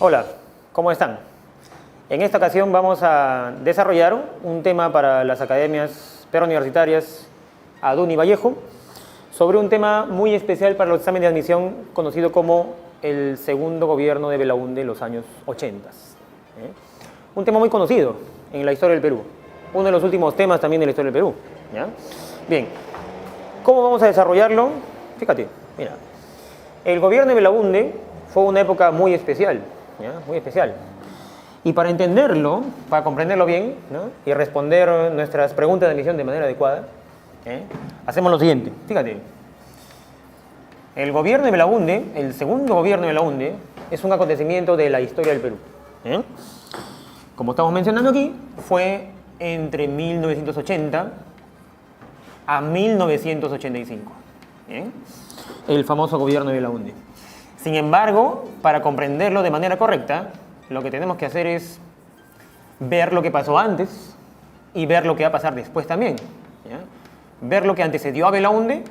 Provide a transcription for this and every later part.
Hola, ¿cómo están? En esta ocasión vamos a desarrollar un tema para las academias preuniversitarias ADUN y Vallejo sobre un tema muy especial para los exámenes de admisión conocido como el segundo gobierno de Belaúnde en los años 80. Un tema muy conocido en la historia del Perú, uno de los últimos temas también de la historia del Perú. ¿Ya? Bien, ¿cómo vamos a desarrollarlo? Fíjate, mira, el gobierno de Belaúnde fue una época muy especial, ¿ya? Muy especial. Y para entenderlo, para comprenderlo bien, ¿no? Y responder nuestras preguntas de admisión de manera adecuada, hacemos lo siguiente. Fíjate, el gobierno de Belaúnde, el segundo gobierno de Belaúnde, es un acontecimiento de la historia del Perú. Como estamos mencionando aquí, fue entre 1980 a 1985. El famoso gobierno de Belaúnde. Sin embargo, para comprenderlo de manera correcta, lo que tenemos que hacer es ver lo que pasó antes y ver lo que va a pasar después también. ¿Ya? Ver lo que antecedió a Belaúnde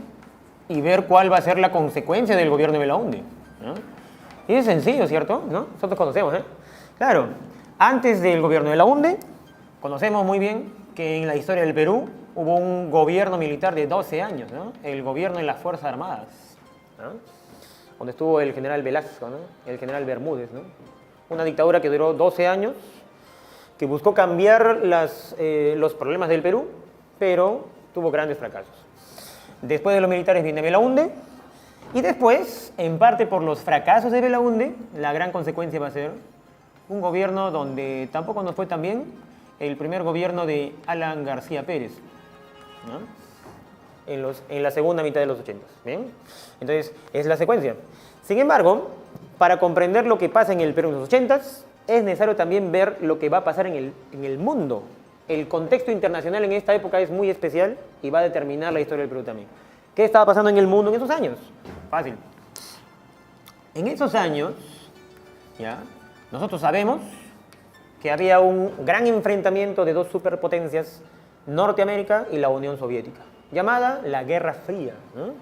y ver cuál va a ser la consecuencia del gobierno de Belaúnde. ¿Ya? Y es sencillo, ¿cierto? ¿No? Nosotros conocemos, ¿eh? Claro, antes del gobierno de Belaúnde, conocemos muy bien que en la historia del Perú hubo un gobierno militar de 12 años, ¿no? El gobierno de las Fuerzas Armadas, ¿no? Donde estuvo el general Velasco, ¿no? El general Bermúdez, ¿no? Una dictadura que duró 12 años, que buscó cambiar los problemas del Perú, pero tuvo grandes fracasos. Después de los militares viene Belaúnde, y después, en parte por los fracasos de Belaúnde, la gran consecuencia va a ser un gobierno donde tampoco nos fue tan bien, el primer gobierno de Alan García Pérez, ¿no? En la segunda mitad de los 80. ¿Bien? Entonces, es la secuencia. Sin embargo, para comprender lo que pasa en el Perú en los 80, es necesario también ver lo que va a pasar en el mundo. El contexto internacional en esta época es muy especial y va a determinar la historia del Perú también. ¿Qué estaba pasando en el mundo en esos años? Fácil. En esos años, ¿ya? Nosotros sabemos que había un gran enfrentamiento de dos superpotencias, Norteamérica y la Unión Soviética, llamada la Guerra Fría, ¿no?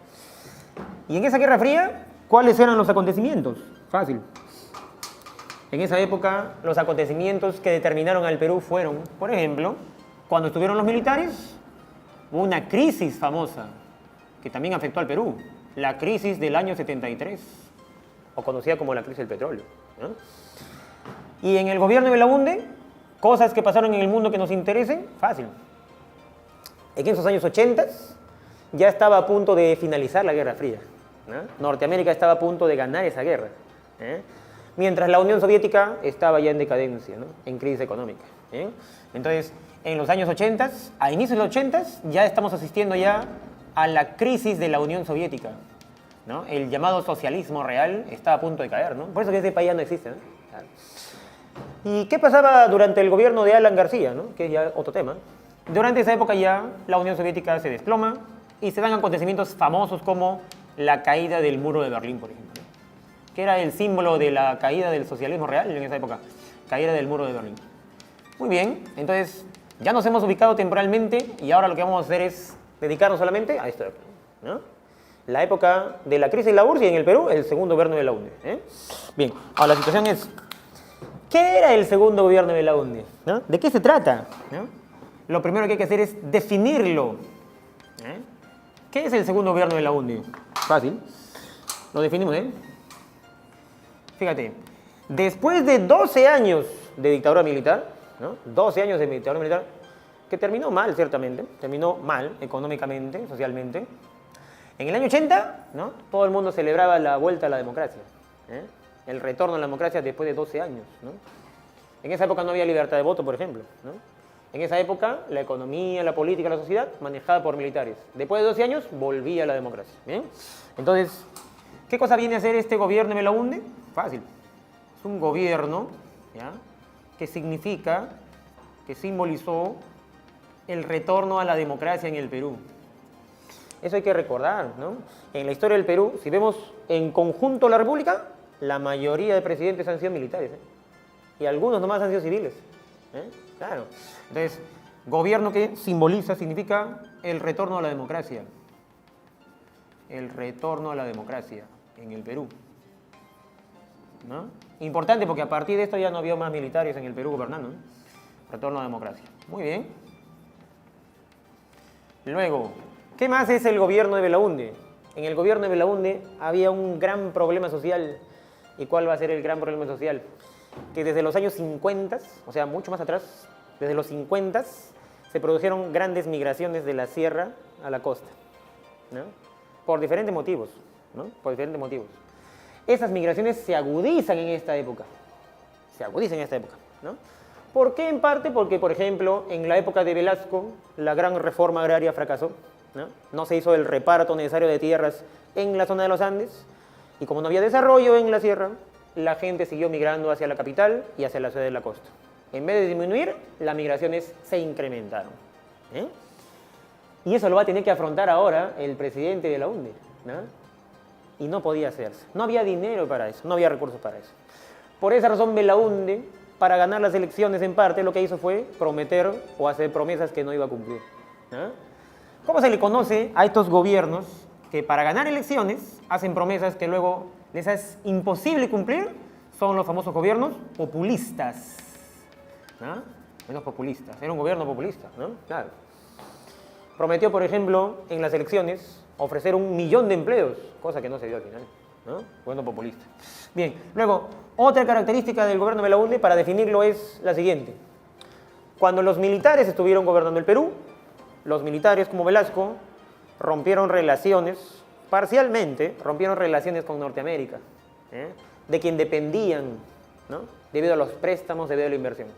Y en esa Guerra Fría, ¿cuáles eran los acontecimientos? Fácil. En esa época, los acontecimientos que determinaron al Perú fueron, por ejemplo, cuando estuvieron los militares, hubo una crisis famosa que también afectó al Perú, la crisis del año 73, o conocida como la crisis del petróleo, ¿no? Y en el gobierno de Belaúnde, cosas que pasaron en el mundo que nos interesen, fácil. En esos años 80 ya estaba a punto de finalizar la Guerra Fría, ¿no? Norteamérica estaba a punto de ganar esa guerra, mientras la Unión Soviética estaba ya en decadencia, ¿no? En crisis económica. Entonces, en los años 80, a inicios de los 80, ya estamos asistiendo ya a la crisis de la Unión Soviética, ¿no? El llamado socialismo real está a punto de caer, ¿no? Por eso que ese país ya no existe, ¿no? Claro. ¿Y qué pasaba durante el gobierno de Alan García, ¿no? Que es ya otro tema? Durante esa época ya la Unión Soviética se desploma y se dan acontecimientos famosos como la caída del muro de Berlín, por ejemplo, que era el símbolo de la caída del socialismo real en esa época, caída del muro de Berlín. Muy bien, entonces ya nos hemos ubicado temporalmente y ahora lo que vamos a hacer es dedicarnos solamente a esto, ¿no? La época de la crisis de la URSS y en el Perú, el segundo gobierno de Belaúnde. Bien, ahora la situación es, ¿qué era el segundo gobierno de Belaúnde? ¿No? ¿De qué se trata? ¿No? Lo primero que hay que hacer es definirlo. ¿Qué es el segundo gobierno de Belaúnde? Fácil. Lo definimos, Fíjate, después de 12 años de dictadura militar, ¿no? 12 años de dictadura militar, que terminó mal, ciertamente, terminó mal económicamente, socialmente. En el año 80, ¿no? Todo el mundo celebraba la vuelta a la democracia, el retorno a la democracia después de 12 años, ¿no? En esa época no había libertad de voto, por ejemplo, ¿no? En esa época, la economía, la política, la sociedad, manejada por militares. Después de 12 años, volvía a la democracia. ¿Bien? Entonces, ¿qué cosa viene a hacer este gobierno de Belaúnde? Fácil. Es un gobierno, ¿ya?, que significa, que simbolizó el retorno a la democracia en el Perú. Eso hay que recordar, ¿no? En la historia del Perú, si vemos en conjunto la República, la mayoría de presidentes han sido militares, y algunos nomás han sido civiles. Claro. Entonces, gobierno que simboliza, significa el retorno a la democracia. El retorno a la democracia en el Perú. ¿no? Importante porque a partir de esto ya no había más militares en el Perú gobernando, ¿no? Retorno a la democracia. Muy bien. Luego, ¿qué más es el gobierno de Belaúnde? En el gobierno de Belaúnde había un gran problema social. ¿Y cuál va a ser el gran problema social? Que desde los años 50, o sea, mucho más atrás, desde los 50 se produjeron grandes migraciones de la sierra a la costa, ¿no? Por diferentes motivos, ¿no? Por diferentes motivos. Esas migraciones se agudizan en esta época. Se agudizan en esta época, ¿no? ¿Por qué? En parte porque, por ejemplo, en la época de Velasco, la gran reforma agraria fracasó, ¿no? No se hizo el reparto necesario de tierras en la zona de los Andes, y como no había desarrollo en la sierra, la gente siguió migrando hacia la capital y hacia la ciudad de la costa. En vez de disminuir, las migraciones se incrementaron, ¿eh? Y eso lo va a tener que afrontar ahora el presidente de Belaúnde, ¿no? Y no podía hacerse. No había dinero para eso, no había recursos para eso. Por esa razón, Belaúnde, para ganar las elecciones en parte, lo que hizo fue prometer o hacer promesas que no iba a cumplir, ¿no? ¿Cómo se le conoce a estos gobiernos que para ganar elecciones hacen promesas que luego les es imposible cumplir? Son los famosos gobiernos populistas, ¿no? Los populistas. Era un gobierno populista, ¿no? Claro. Prometió, por ejemplo, en las elecciones ofrecer 1 millón de empleos, cosa que no se dio al final, ¿no? Gobierno populista. Bien, luego, otra característica del gobierno de Belaúnde, para definirlo, es la siguiente. Cuando los militares estuvieron gobernando el Perú, los militares, como Velasco, rompieron relaciones, parcialmente, rompieron relaciones con Norteamérica, de quien dependían, ¿no? Debido a los préstamos, debido a la inversión.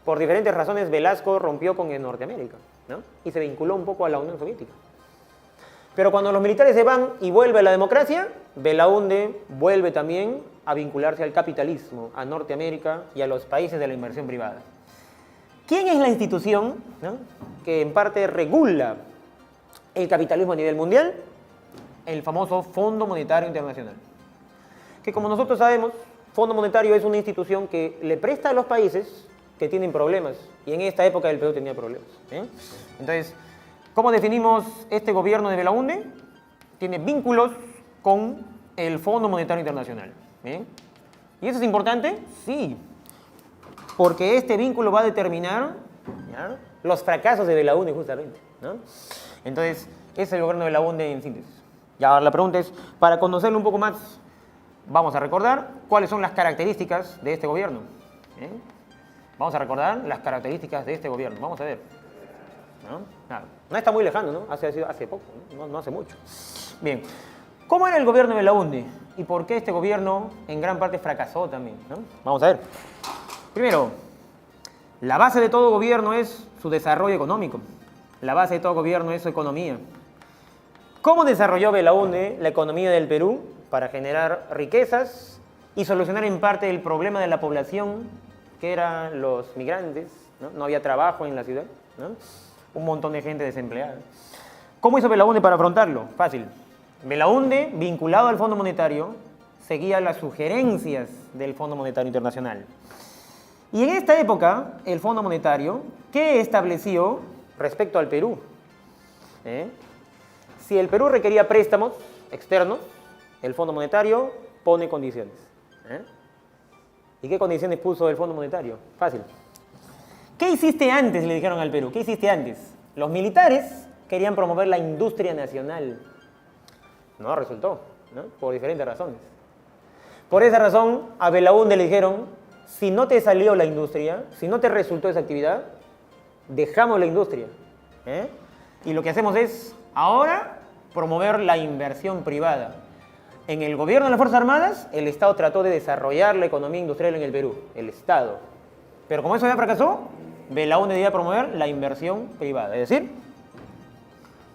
Por diferentes razones, Velasco rompió con Norteamérica, ¿no? Y se vinculó un poco a la Unión Soviética. Pero cuando los militares se van y vuelve la democracia, Belaúnde vuelve también a vincularse al capitalismo, a Norteamérica y a los países de la inversión privada. ¿Quién es la institución, ¿no?, que en parte regula el capitalismo a nivel mundial? El famoso Fondo Monetario Internacional. Que, como nosotros sabemos, Fondo Monetario es una institución que le presta a los países que tienen problemas. Y en esta época el Perú tenía problemas, ¿eh? Entonces, ¿cómo definimos este gobierno de Belaúnde? Tiene vínculos con el Fondo Monetario Internacional, ¿eh? ¿Y eso es importante? Sí. Porque este vínculo va a determinar, ¿ya?, los fracasos de Belaúnde, justamente, ¿no? Entonces, ese es el gobierno de Belaúnde en síntesis. Y ahora la pregunta es, para conocerlo un poco más, vamos a recordar cuáles son las características de este gobierno, ¿eh? Vamos a recordar las características de este gobierno. Vamos a ver, ¿no? Claro. No está muy lejano, ¿no? Hace poco, ¿no? No hace mucho. Bien. ¿Cómo era el gobierno de Belaúnde? ¿Y por qué este gobierno en gran parte fracasó también, ¿no? Vamos a ver. Primero, la base de todo gobierno es su desarrollo económico. La base de todo gobierno es su economía. ¿Cómo desarrolló Belaúnde la economía del Perú para generar riquezas y solucionar en parte el problema de la población, que eran los migrantes, ¿no? No había trabajo en la ciudad, ¿no? Un montón de gente desempleada. ¿Cómo hizo Belaúnde para afrontarlo? Fácil. Belaúnde, vinculado al Fondo Monetario, seguía las sugerencias del Fondo Monetario Internacional. Y en esta época, el Fondo Monetario, ¿qué estableció respecto al Perú? Si el Perú requería préstamos externos, el Fondo Monetario pone condiciones. ¿Y qué condiciones puso el Fondo Monetario? Fácil. ¿Qué hiciste antes?, le dijeron al Perú. ¿Qué hiciste antes? Los militares querían promover la industria nacional. No resultó, ¿no? Por diferentes razones. Por esa razón, a Belaúnde le dijeron, si no te salió la industria, si no te resultó esa actividad, dejamos la industria, y lo que hacemos es, ahora, promover la inversión privada. En el gobierno de las Fuerzas Armadas, el Estado trató de desarrollar la economía industrial en el Perú, el Estado. Pero como eso ya fracasó, Belaúnde debía promover la inversión privada. Es decir,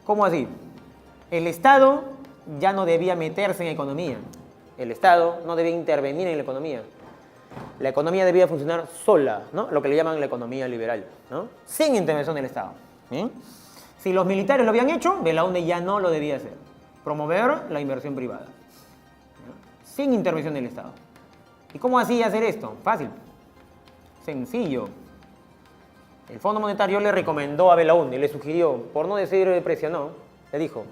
¿cómo así? El Estado ya no debía meterse en economía. El Estado no debía intervenir en la economía. La economía debía funcionar sola, ¿no? Lo que le llaman la economía liberal, ¿no? Sin intervención del Estado. ¿Sí? Si los militares lo habían hecho, Belaúnde ya no lo debía hacer. Promover la inversión privada, ¿no?, sin intervención del Estado. ¿Y cómo hacía hacer esto? Fácil. Sencillo. El Fondo Monetario le recomendó a Belaúnde, le sugirió, por no decir presionó, le dijo,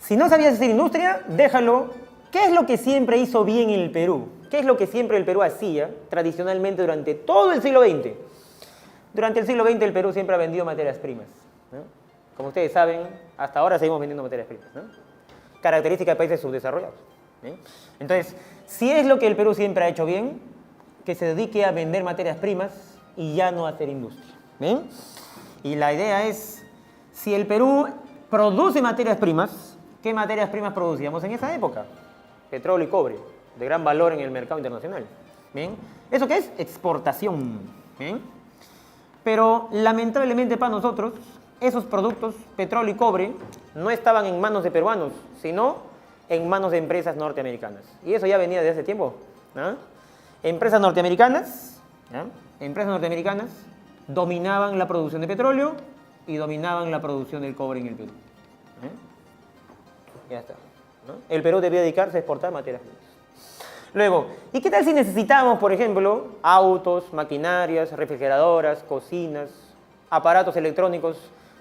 si no sabías hacer industria, déjalo. ¿Qué es lo que siempre hizo bien el Perú? ¿Qué es lo que siempre el Perú hacía tradicionalmente durante todo el siglo XX? Durante el siglo XX el Perú siempre ha vendido materias primas, ¿no? Como ustedes saben, hasta ahora seguimos vendiendo materias primas, ¿no? Característica de países subdesarrollados, ¿bien? Entonces, si es lo que el Perú siempre ha hecho bien, que se dedique a vender materias primas y ya no a hacer industria, ¿bien? Y la idea es, si el Perú produce materias primas, ¿qué materias primas producíamos en esa época? Petróleo y cobre, de gran valor en el mercado internacional, ¿bien? ¿Eso qué es? Exportación, ¿bien? Pero lamentablemente para nosotros, esos productos, petróleo y cobre, no estaban en manos de peruanos, sino en manos de empresas norteamericanas. Y eso ya venía desde hace tiempo, ¿no? Empresas norteamericanas, ¿no? Empresas norteamericanas dominaban la producción de petróleo y dominaban la producción del cobre en el Perú. Ya está, ¿no? El Perú debía dedicarse a exportar materias primas. Luego, ¿y qué tal si necesitamos, por ejemplo, autos, maquinarias, refrigeradoras, cocinas, aparatos electrónicos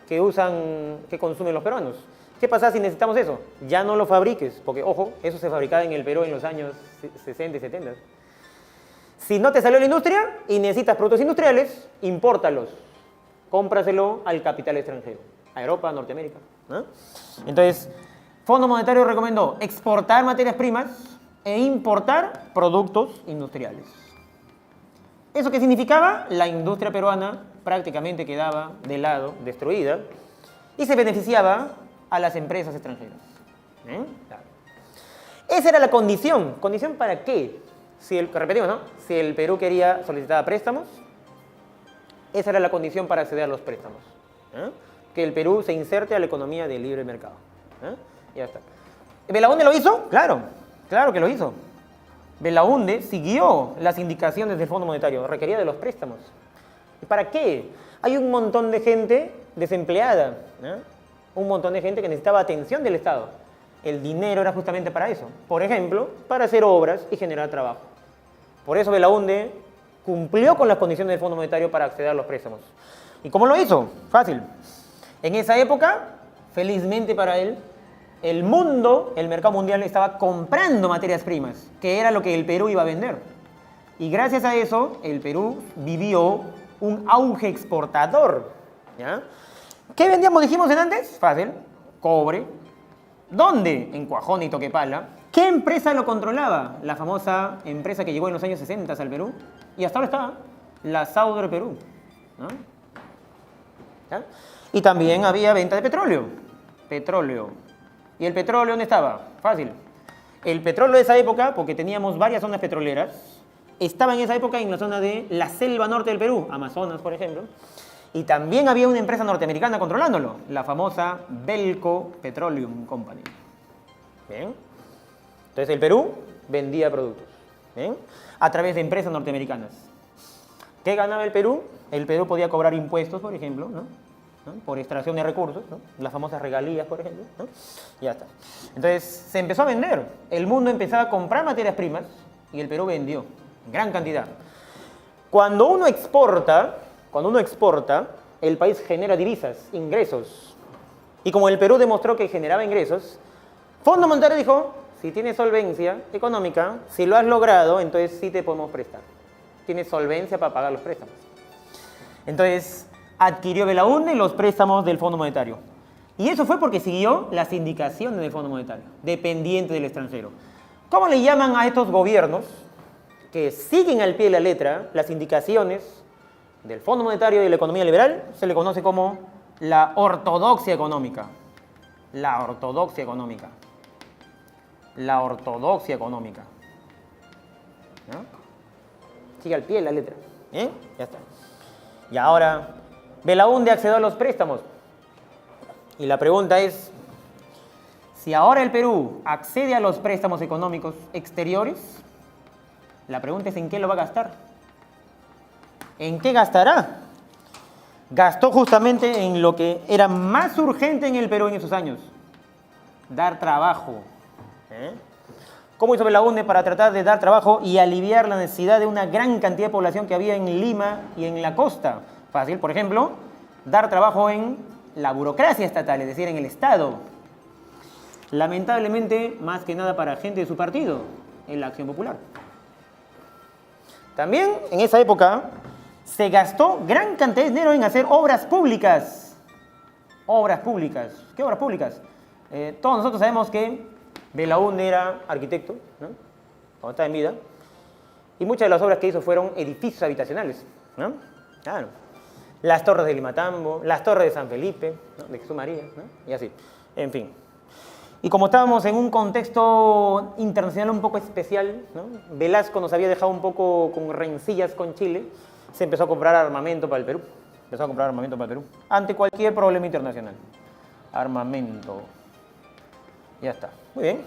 que consumen los peruanos? ¿Qué pasa si necesitamos eso? Ya no lo fabriques, porque, ojo, eso se fabricaba en el Perú en los años 60 y 70. Si no te salió la industria y necesitas productos industriales, impórtalos. Cómpraselo al capital extranjero, a Europa, a Norteamérica, ¿no? Entonces, Fondo Monetario recomendó exportar materias primas e importar productos industriales. ¿Eso qué significaba? La industria peruana prácticamente quedaba de lado, destruida, y se beneficiaba a las empresas extranjeras. Claro. Esa era la condición. ¿Condición para qué? Repetimos, ¿no? Si el Perú quería solicitar préstamos, esa era la condición para acceder a los préstamos. Que el Perú se inserte a la economía de libre mercado. Ya está. ¿Belaúnde lo hizo? Claro, claro que lo hizo. Belaúnde siguió las indicaciones del Fondo Monetario, requería de los préstamos. ¿Y para qué? Hay un montón de gente desempleada, ¿no? Un montón de gente que necesitaba atención del Estado. El dinero era justamente para eso. Por ejemplo, para hacer obras y generar trabajo. Por eso Belaúnde cumplió con las condiciones del Fondo Monetario para acceder a los préstamos. ¿Y cómo lo hizo? Fácil. En esa época, felizmente para él, el mundo, el mercado mundial estaba comprando materias primas, que era lo que el Perú iba a vender. Y gracias a eso, el Perú vivió un auge exportador, ¿ya? ¿Qué vendíamos, dijimos antes? Fácil, cobre. ¿Dónde? En Cuajone y Toquepala. ¿Qué empresa lo controlaba? La famosa empresa que llegó en los años 60 al Perú. Y hasta ahora está, la Sauder Perú, ¿no? ¿Ya? Y también había venta de petróleo. Petróleo. ¿Y el petróleo dónde estaba? Fácil. El petróleo de esa época, porque teníamos varias zonas petroleras, estaba en esa época en la zona de la selva norte del Perú, Amazonas, por ejemplo. Y también había una empresa norteamericana controlándolo, la famosa Belco Petroleum Company. ¿Bien? Entonces el Perú vendía productos, ¿bien? A través de empresas norteamericanas. ¿Qué ganaba el Perú? El Perú podía cobrar impuestos, por ejemplo, ¿no? Por extracción de recursos, ¿no? Las famosas regalías, por ejemplo, ¿no? Ya está. Entonces se empezó a vender. El mundo empezaba a comprar materias primas y el Perú vendió en gran cantidad. Cuando uno exporta, el país genera divisas, ingresos. Y como el Perú demostró que generaba ingresos, Fondo Monetario dijo, si tienes solvencia económica, si lo has logrado, entonces sí te podemos prestar. Tienes solvencia para pagar los préstamos. Entonces adquirió Belaúnde los préstamos del Fondo Monetario. Y eso fue porque siguió las indicaciones del Fondo Monetario, dependiente del extranjero. ¿Cómo le llaman a estos gobiernos que siguen al pie de la letra las indicaciones del Fondo Monetario y de la economía liberal? Se le conoce como la ortodoxia económica. La ortodoxia económica. La ortodoxia económica. ¿No? Sigue al pie de la letra. Ya está. Y ahora, Belaúnde accedió a los préstamos. Y la pregunta es, si ahora el Perú accede a los préstamos económicos exteriores, la pregunta es ¿en qué lo va a gastar? ¿En qué gastará? Gastó justamente en lo que era más urgente en el Perú en esos años, dar trabajo. ¿Cómo hizo Belaúnde para tratar de dar trabajo y aliviar la necesidad de una gran cantidad de población que había en Lima y en la costa? Fácil, por ejemplo, dar trabajo en la burocracia estatal, es decir, en el Estado. Lamentablemente, más que nada para gente de su partido, en la Acción Popular. También en esa época se gastó gran cantidad de dinero en hacer obras públicas. Obras públicas. ¿Qué obras públicas? Todos nosotros sabemos que Belaúnde era arquitecto, ¿no? Cuando estaba en vida. Y muchas de las obras que hizo fueron edificios habitacionales, ¿no? Claro. Las torres de Limatambo, las torres de San Felipe, ¿no? De Jesús María, ¿no? Y así. En fin. Y como estábamos en un contexto internacional un poco especial, ¿no? Velasco nos había dejado un poco con rencillas con Chile, se empezó a comprar armamento para el Perú. Empezó a comprar armamento para el Perú. Ante cualquier problema internacional. Armamento. Ya está. Muy bien.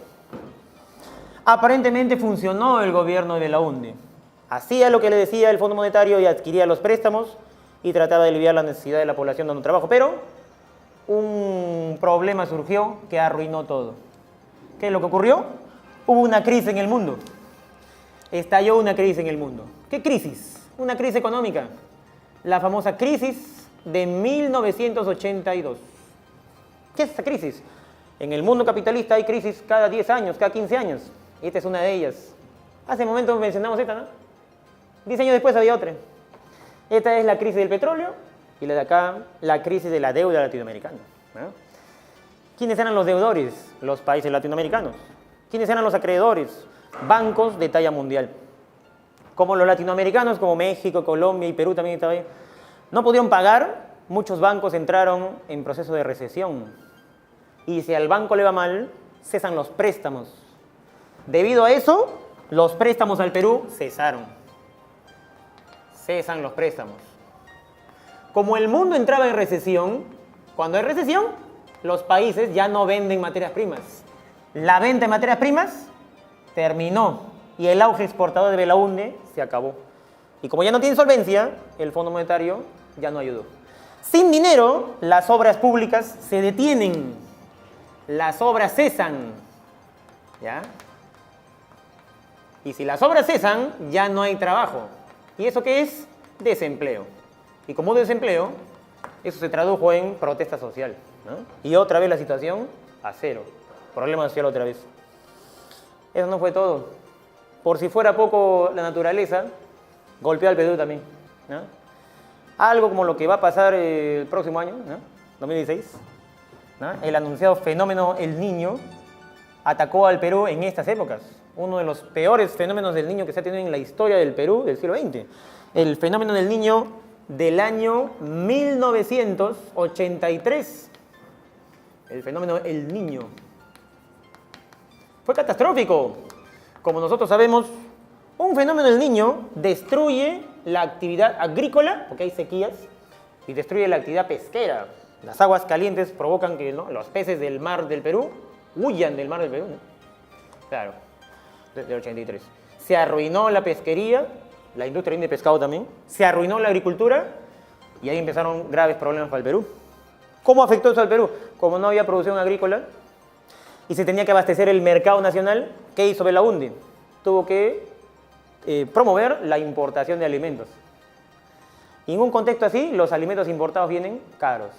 Aparentemente funcionó el gobierno de Belaúnde. Hacía lo que le decía el Fondo Monetario y adquiría los préstamos y trataba de aliviar la necesidad de la población dando trabajo. Pero un problema surgió que arruinó todo. ¿Qué es lo que ocurrió? Hubo una crisis en el mundo. Estalló una crisis en el mundo. ¿Qué crisis? Una crisis económica. La famosa crisis de 1982. ¿Qué es esa crisis? En el mundo capitalista hay crisis cada 10 años, cada 15 años. Y esta es una de ellas. Hace un momento mencionamos esta, ¿no? 10 años después había otra. Esta es la crisis del petróleo y la de acá, la crisis de la deuda latinoamericana, ¿no? ¿Quiénes eran los deudores? Los países latinoamericanos. ¿Quiénes eran los acreedores? Bancos de talla mundial. Como los latinoamericanos, como México, Colombia y Perú también estaba ahí, no pudieron pagar, muchos bancos entraron en proceso de recesión. Y si al banco le va mal, cesan los préstamos. Debido a eso, los préstamos al Perú cesaron. Cesan los préstamos. Como el mundo entraba en recesión, cuando hay recesión, los países ya no venden materias primas. La venta de materias primas terminó y el auge exportador de Belaúnde se acabó. Y como ya no tiene solvencia, el Fondo Monetario ya no ayudó. Sin dinero, las obras públicas se detienen. Las obras cesan. ¿Ya? Y si las obras cesan, ya no hay trabajo. ¿Y eso qué es? Desempleo. Y como desempleo, eso se tradujo en protesta social, ¿no? Y otra vez la situación a cero. Problema social otra vez. Eso no fue todo. Por si fuera poco, la naturaleza golpeó al Perú también, ¿no? Algo como lo que va a pasar el próximo año, ¿no? 2016, ¿no? El anunciado fenómeno El Niño atacó al Perú en estas épocas. Uno de los peores fenómenos del Niño que se ha tenido en la historia del Perú del siglo XX. El fenómeno del Niño del año 1983. El fenómeno El Niño. Fue catastrófico. Como nosotros sabemos, un fenómeno del Niño destruye la actividad agrícola, porque hay sequías, y destruye la actividad pesquera. Las aguas calientes provocan que, ¿no?, los peces del mar del Perú huyan del mar del Perú, ¿no? Claro, desde el 83. Se arruinó la pesquería, la industria de pescado también, se arruinó la agricultura y ahí empezaron graves problemas para el Perú. ¿Cómo afectó eso al Perú? Como no había producción agrícola y se tenía que abastecer el mercado nacional, ¿qué hizo Belaúnde? Tuvo que promover la importación de alimentos. Y en un contexto así, los alimentos importados vienen caros.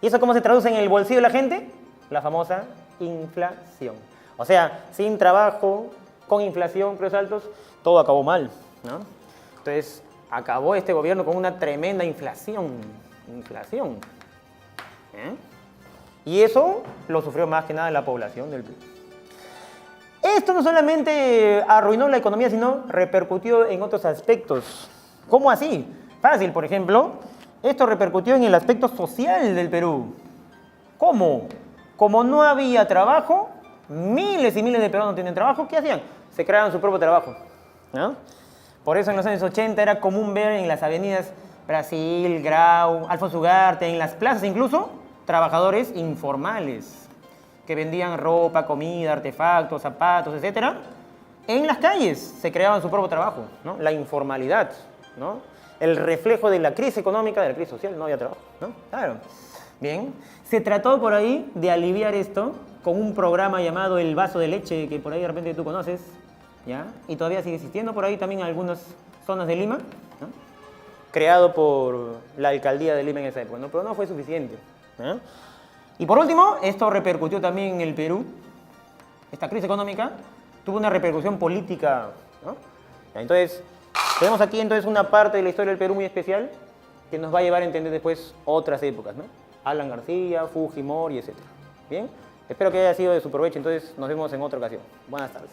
¿Y eso cómo se traduce en el bolsillo de la gente? La famosa inflación. O sea, sin trabajo, con inflación, precios altos, todo acabó mal, ¿no? Entonces, acabó este gobierno con una tremenda inflación. Inflación. Y eso lo sufrió más que nada la población del Perú. Esto no solamente arruinó la economía, sino repercutió en otros aspectos. ¿Cómo así? Fácil, por ejemplo, esto repercutió en el aspecto social del Perú. ¿Cómo? Como no había trabajo, miles y miles de peruanos no tienen trabajo, ¿qué hacían? Se creaban su propio trabajo, ¿no? Por eso en los años 80 era común ver en las avenidas Brasil, Grau, Alfonso Ugarte, en las plazas incluso, trabajadores informales que vendían ropa, comida, artefactos, zapatos, etc. En las calles se creaban su propio trabajo, ¿no? La informalidad, ¿no? El reflejo de la crisis económica, de la crisis social, no había trabajo, ¿no? Claro. Bien, se trató por ahí de aliviar esto con un programa llamado El Vaso de Leche, que por ahí de repente tú conoces, ¿ya? Y todavía sigue existiendo por ahí también en algunas zonas de Lima, ¿no? Creado por la alcaldía de Lima en esa época, ¿no? Pero no fue suficiente, ¿no? Y por último, esto repercutió también en el Perú. Esta crisis económica tuvo una repercusión política, ¿no? Entonces, Tenemos aquí entonces una parte de la historia del Perú muy especial que nos va a llevar a entender después otras épocas, ¿no? Alan García, Fujimori, etc. Bien, espero que haya sido de su provecho, entonces nos vemos en otra ocasión. Buenas tardes.